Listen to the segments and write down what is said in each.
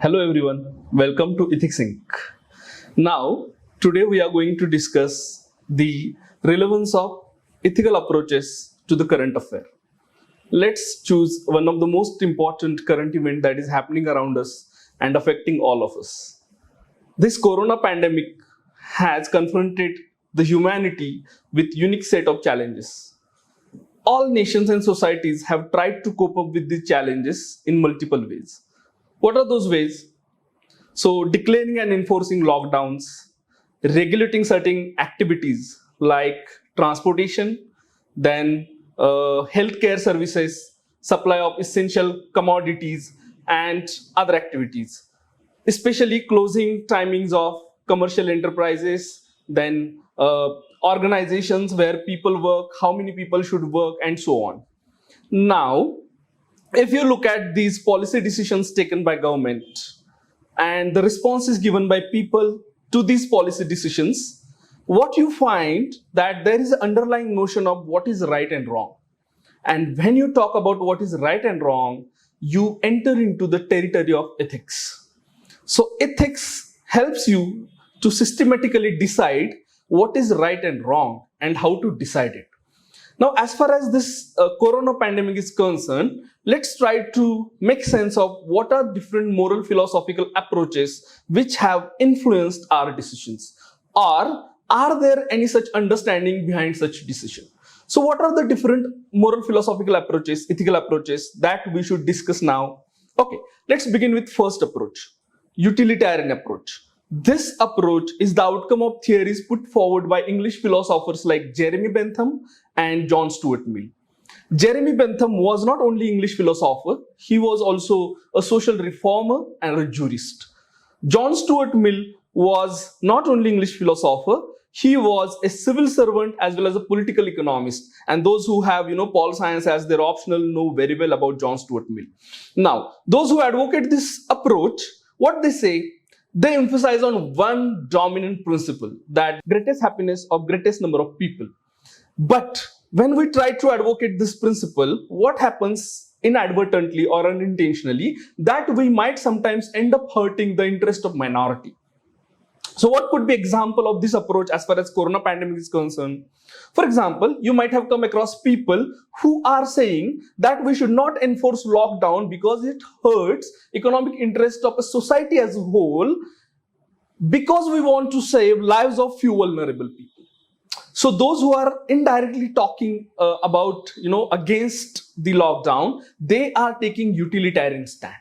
Hello everyone, welcome to Ethics Inc. Now, today we are going to discuss the relevance of ethical approaches to the current affair. Let's choose one of the most important current event that is happening around us and affecting all of us. This corona pandemic has confronted the humanity with unique set of challenges. All nations and societies have tried to cope up with these challenges in multiple ways. What are those ways? So, declaring and enforcing lockdowns, regulating certain activities like transportation, then healthcare services, supply of essential commodities, and other activities. Especially closing timings of commercial enterprises, then organizations where people work, how many people should work, and so on. Now, if you look at these policy decisions taken by government and the responses given by people to these policy decisions, what you find that there is an underlying notion of what is right and wrong. And when you talk about what is right and wrong, you enter into the territory of ethics. So ethics helps you to systematically decide what is right and wrong and how to decide it. Now, as far as this corona pandemic is concerned, let's try to make sense of what are different moral philosophical approaches which have influenced our decisions. Or are there any such understanding behind such decision? So what are the different moral philosophical approaches, ethical approaches that we should discuss now? Okay, let's begin with first approach, utilitarian approach. This approach is the outcome of theories put forward by English philosophers like Jeremy Bentham and John Stuart Mill. Jeremy Bentham was not only English philosopher, he was also a social reformer and a jurist. John Stuart Mill was not only English philosopher, he was a civil servant as well as a political economist. And those who have, pol science as their optional know very well about John Stuart Mill. Now, those who advocate this approach, what they say, they emphasize on one dominant principle, that greatest happiness of greatest number of people. But when we try to advocate this principle, what happens inadvertently or unintentionally, that we might sometimes end up hurting the interest of minority. So what could be example of this approach as far as corona pandemic is concerned? For example, you might have come across people who are saying that we should not enforce lockdown because it hurts economic interest of a society as a whole, because we want to save lives of few vulnerable people. So those who are indirectly talking about, against the lockdown, they are taking utilitarian stand.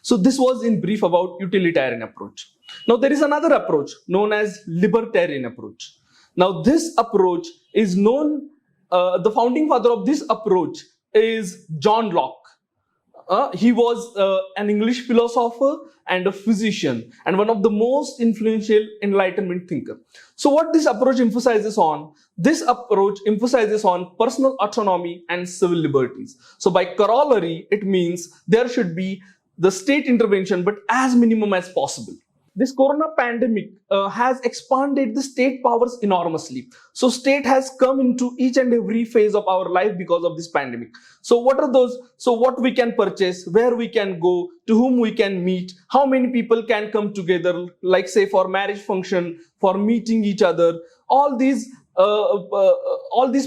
So this was in brief about utilitarian approach. Now there is another approach known as libertarian approach. Now this approach is known, the founding father of this approach is John Locke. He was an English philosopher and a physician and one of the most influential Enlightenment thinker. So what this approach emphasizes on? This approach emphasizes on personal autonomy and civil liberties. So by corollary, it means there should be the state intervention, but as minimum as possible. This corona pandemic has expanded the state powers enormously. So state has come into each and every phase of our life because of this pandemic. So what are those? So what we can purchase, where we can go, to whom we can meet, how many people can come together, like say for marriage function, for meeting each other, all these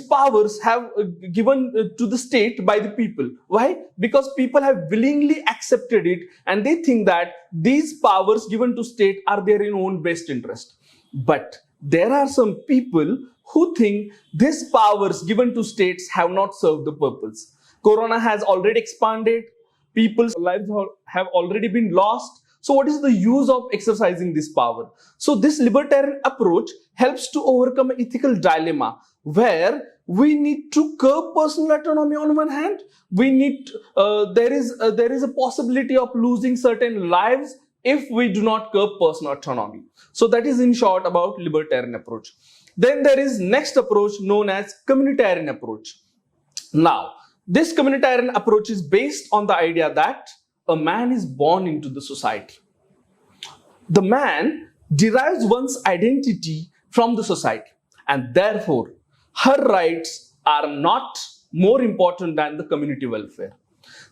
powers have given to the state by the people. Why? Because people have willingly accepted it and they think that these powers given to state are their own best interest. But there are some people who think these powers given to states have not served the purpose. Corona has already expanded, people's lives have already been lost. So what is the use of exercising this power? So this libertarian approach helps to overcome an ethical dilemma where we need to curb personal autonomy on one hand. We need there is a possibility of losing certain lives if we do not curb personal autonomy. So that is in short about libertarian approach. Then there is next approach known as communitarian approach. Now, this communitarian approach is based on the idea that a man is born into the society. The man derives one's identity from the society, and therefore her rights are not more important than the community welfare.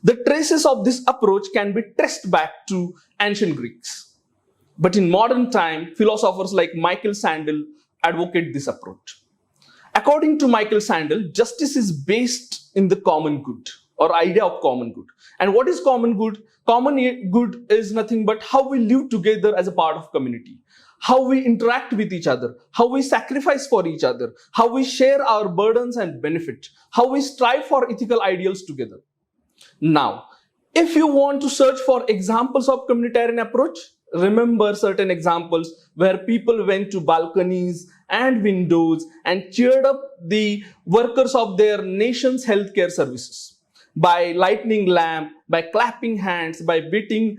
The traces of this approach can be traced back to ancient Greeks. But in modern time, philosophers like Michael Sandel advocate this approach. According to Michael Sandel, justice is based in the common good or idea of common good. And what is common good? Common good is nothing but how we live together as a part of community, how we interact with each other, how we sacrifice for each other, how we share our burdens and benefit, how we strive for ethical ideals together. Now, if you want to search for examples of communitarian approach, remember certain examples where people went to balconies and windows and cheered up the workers of their nation's healthcare services by lighting lamp, by clapping hands, by beating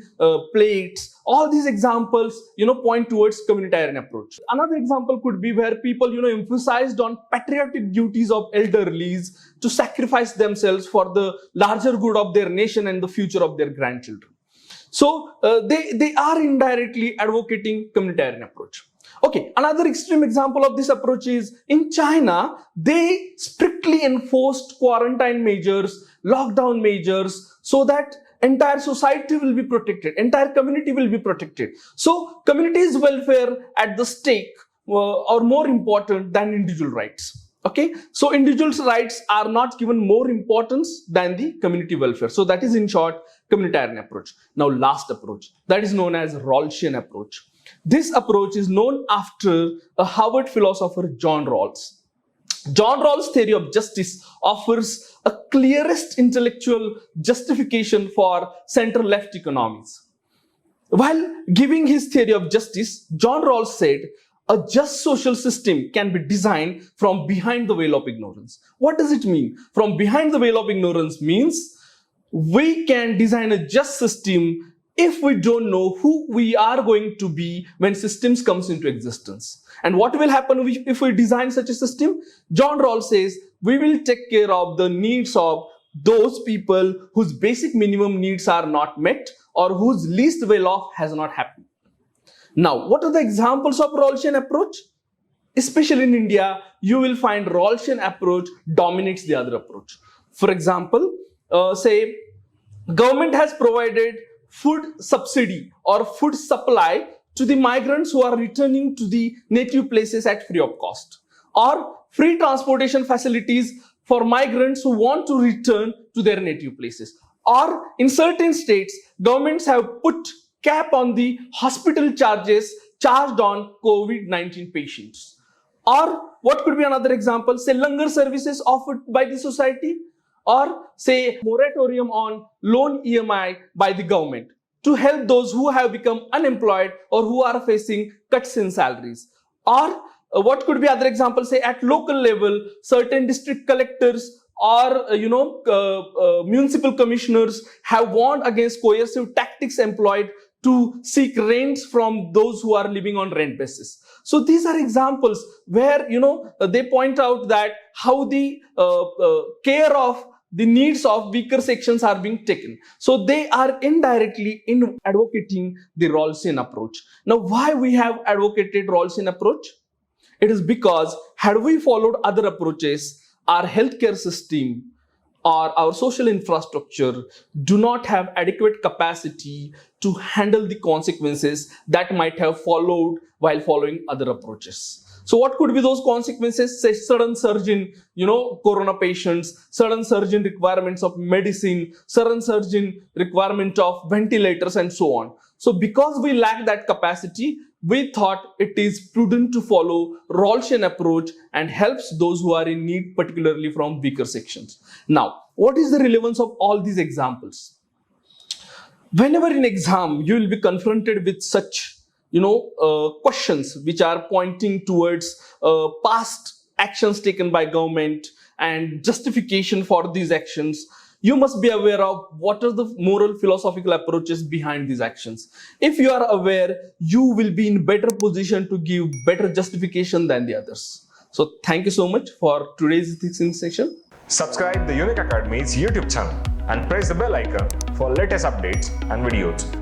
plates. All these examples, point towards communitarian approach. Another example could be where people, emphasized on patriotic duties of elderlies to sacrifice themselves for the larger good of their nation and the future of their grandchildren. So they are indirectly advocating communitarian approach. Okay, another extreme example of this approach is in China, they strictly enforced quarantine measures, lockdown measures, so that entire society will be protected, entire community will be protected. So community's welfare at the stake are more important than individual rights. Okay, so individuals' rights are not given more importance than the community welfare. So that is in short communitarian approach. Now last approach, that is known as Rollshin approach. This approach is known after a Harvard philosopher John Rawls. John Rawls' theory of justice offers a clearest intellectual justification for center-left economies. While giving his theory of justice, John Rawls said, a just social system can be designed from behind the veil of ignorance. What does it mean? From behind the veil of ignorance means we can design a just system if we don't know who we are going to be when systems comes into existence. And what will happen if we design such a system? John Rawls says we will take care of the needs of those people whose basic minimum needs are not met or whose least well off has not happened. Now, what are the examples of Rollshin approach? Especially in India, you will find Rollshin approach dominates the other approach. For example, say government has provided food subsidy or food supply to the migrants who are returning to the native places at free of cost, or free transportation facilities for migrants who want to return to their native places. Or in certain states, governments have put cap on the hospital charges charged on COVID-19 patients. Or what could be another example? Say langar services offered by the society, or say moratorium on loan EMI by the government to help those who have become unemployed or who are facing cuts in salaries. Or what could be other examples? Say at local level, certain district collectors or municipal commissioners have warned against coercive tactics employed to seek rents from those who are living on rent basis. So these are examples where they point out that how the care of the needs of weaker sections are being taken. So they are indirectly advocating the Rollshin approach. Now, why we have advocated Rollshin approach? It is because had we followed other approaches, our healthcare system or our social infrastructure do not have adequate capacity to handle the consequences that might have followed while following other approaches. So what could be those consequences? Say sudden surge in, corona patients, sudden surge in requirements of medicine, sudden surge in requirement of ventilators and so on. So because we lack that capacity, we thought it is prudent to follow Rollshin approach and helps those who are in need, particularly from weaker sections. Now, what is the relevance of all these examples? Whenever in exam, you will be confronted with such questions which are pointing towards past actions taken by government and justification for these actions. You must be aware of what are the moral philosophical approaches behind these actions. If you are aware, you will be in better position to give better justification than the others. So thank you so much for today's ethics session. Subscribe the Unique Academy's YouTube channel and press the bell icon for latest updates and videos.